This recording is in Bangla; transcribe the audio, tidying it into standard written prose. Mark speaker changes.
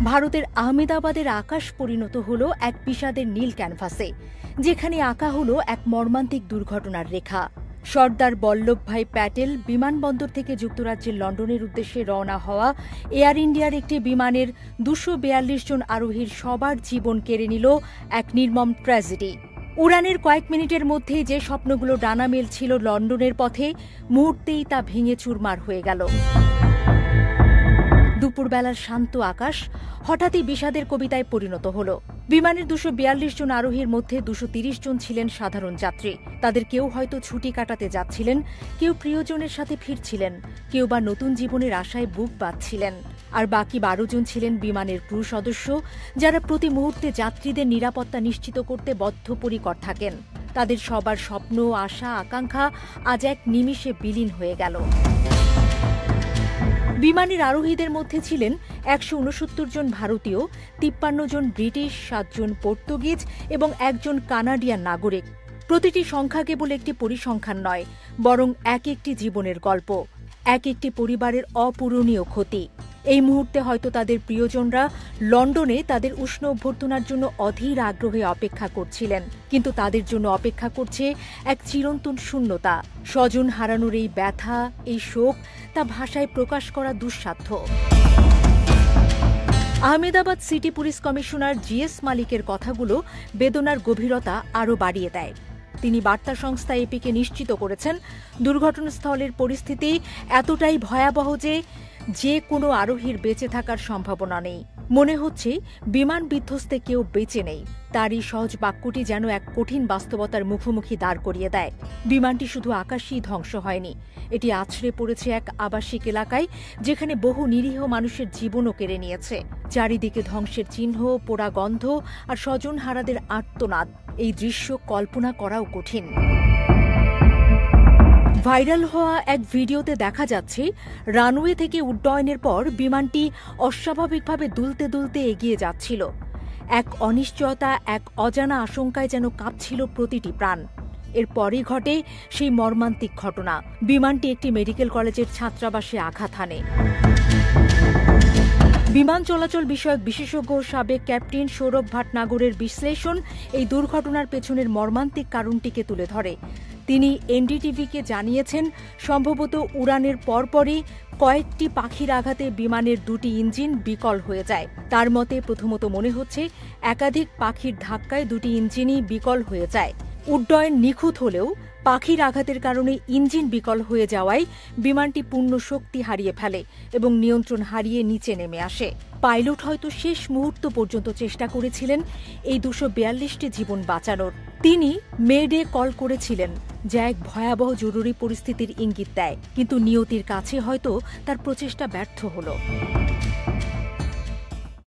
Speaker 1: ভারতের আহমেদাবাদের আকাশ পরিণত হল এক বিষাদের নীল ক্যানভাসে, যেখানে আঁকা হল এক মর্মান্তিক দুর্ঘটনার রেখা। সর্দার বল্লভভাই প্যাটেল বিমানবন্দর থেকে যুক্তরাজ্যের লন্ডনের উদ্দেশ্যে রওনা হওয়া এয়ার ইন্ডিয়ার একটি বিমানের 242 জন আরোহীর সবার জীবন কেড়ে নিল এক নির্মম ট্র্যাজেডি। উড়ানের কয়েক মিনিটের মধ্যেই যে স্বপ্নগুলো ডানা মেলছিল লন্ডনের পথে, মুহূর্তেই তা ভেঙে চুরমার হয়ে গেল। দুপুরবেলার শান্ত আকাশ হঠাৎই বিষাদের কবিতায় পরিণত হল। বিমানের 242 জন আরোহীর মধ্যে 230 জন ছিলেন সাধারণ যাত্রী। তাদের কেউ হয়তো ছুটি কাটাতে যাচ্ছিলেন, কেউ প্রিয়জনের সাথে ফিরছিলেন, কেউ বা নতুন জীবনের আশায় বুক বাঁধছিলেন। আর বাকি 12 জন ছিলেন বিমানের ক্রু সদস্য, যারা প্রতি মুহূর্তে যাত্রীদের নিরাপত্তা নিশ্চিত করতে বদ্ধপরিকর থাকেন। তাদের সবার স্বপ্ন, আশা, আকাঙ্ক্ষা আজ এক নিমিষে বিলীন হয়ে গেল। বিমানের আরোহীদের মধ্যে ছিলেন 169 জন ভারতীয়, 53 জন ব্রিটিশ, 7 জন পর্তুগিজ এবং 1 জন কানাডিয়ান নাগরিক। প্রতিটি সংখ্যা কেবল একটি পরিসংখ্যান নয়, বরং এক একটি জীবনের গল্প, এক একটি পরিবারের অপূরণীয় ক্ষতি। এই মুহূর্তে হয়তো তাদের প্রিয়জনরা লন্ডনে তাদের উষ্ণ অভ্যর্থনার জন্য অধীর আগ্রহে অপেক্ষা করছিলেন, কিন্তু তাদের জন্য অপেক্ষা করছে এক চিরন্তন শূন্যতা। স্বজন হারানোর এই ব্যথা, এই শোক, তা ভাষায় প্রকাশ করা দুঃসাধ্য। Ahmedabad city police commissioner GS মালিকের কথাগুলো বেদনার গভীরতা আরও বাড়িয়ে দেয়। তিনি বার্তা সংস্থা এপিকে নিশ্চিত করেছেন, দুর্ঘটনাস্থলের পরিস্থিতি এতটাই ভয়াবহ যে কোনো আরোহীর বেঁচে থাকার সম্ভাবনা নেই। মনে হচ্ছে বিমান বিধ্বস্তে কেউ বেঁচে নেই। তারই সহজ বাক্যটি যেন এক কঠিন বাস্তবতার মুখোমুখি দাঁড় করিয়ে দেয়। বিমানটি শুধু আকাশেই ধ্বংস হয়নি, এটি আছড়ে পড়েছে এক আবাসিক এলাকায়, যেখানে বহু নিরীহ মানুষের জীবনও কেড়ে নিয়েছে। চারিদিকে ধ্বংসের চিহ্ন, পোড়া গন্ধ আর স্বজনহারাদের আর্তনাদ। এই দৃশ্য কল্পনা করাও কঠিন। ভাইরাল হওয়া এক ভিডিওতে দেখা যাচ্ছে, রানওয়ে থেকে উড্ডয়নের পর বিমানটি অস্বাভাবিকভাবে দুলতে দুলতে এগিয়ে যাচ্ছিল। এক অনিশ্চয়তা, এক অজানা আশঙ্কায় যেন কাঁপছিল প্রতিটি প্রাণ। এরপরই ঘটে সেই মর্মান্তিক ঘটনা। বিমানটি একটি মেডিকেল কলেজের ছাত্রাবাসে আঘাত হানে। বিমান চলাচল বিষয়ক বিশেষজ্ঞ সাবেক ক্যাপ্টেন সৌরভ ভাটনাগরের বিশ্লেষণ এই দুর্ঘটনার পেছনের মর্মান্তিক কারণটিকে তুলে ধরে। তিনি এনডিটিভিকে জানিয়েছেন, সম্ভবত উড়ানের পরপরই কয়েকটি পাখির আঘাতে বিমানের 2টি ইঞ্জিন বিকল হয়ে যায়। তার মতে প্রথমত মনে হচ্ছে একাধিক পাখির ধাক্কায় 2টি ইঞ্জিনই বিকল হয়ে যায়। উড্ডয়ন নিখুঁত হলেও পাখির আঘাতের কারণে ইঞ্জিন বিকল হয়ে যাওয়ায় বিমানটি পূর্ণ শক্তি হারিয়ে ফেলে এবং নিয়ন্ত্রণ হারিয়ে নিচে নেমে আসে। পাইলট হয়তো শেষ মুহূর্ত পর্যন্ত চেষ্টা করেছিলেন এই 242টি জীবন বাঁচানোর। তিনি মেডে কল করেছিলেন, যা এক ভয়াবহ জরুরি পরিস্থিতির ইঙ্গিত দেয়, কিন্তু নিয়তির কাছে হয়তো তার প্রচেষ্টা ব্যর্থ হল।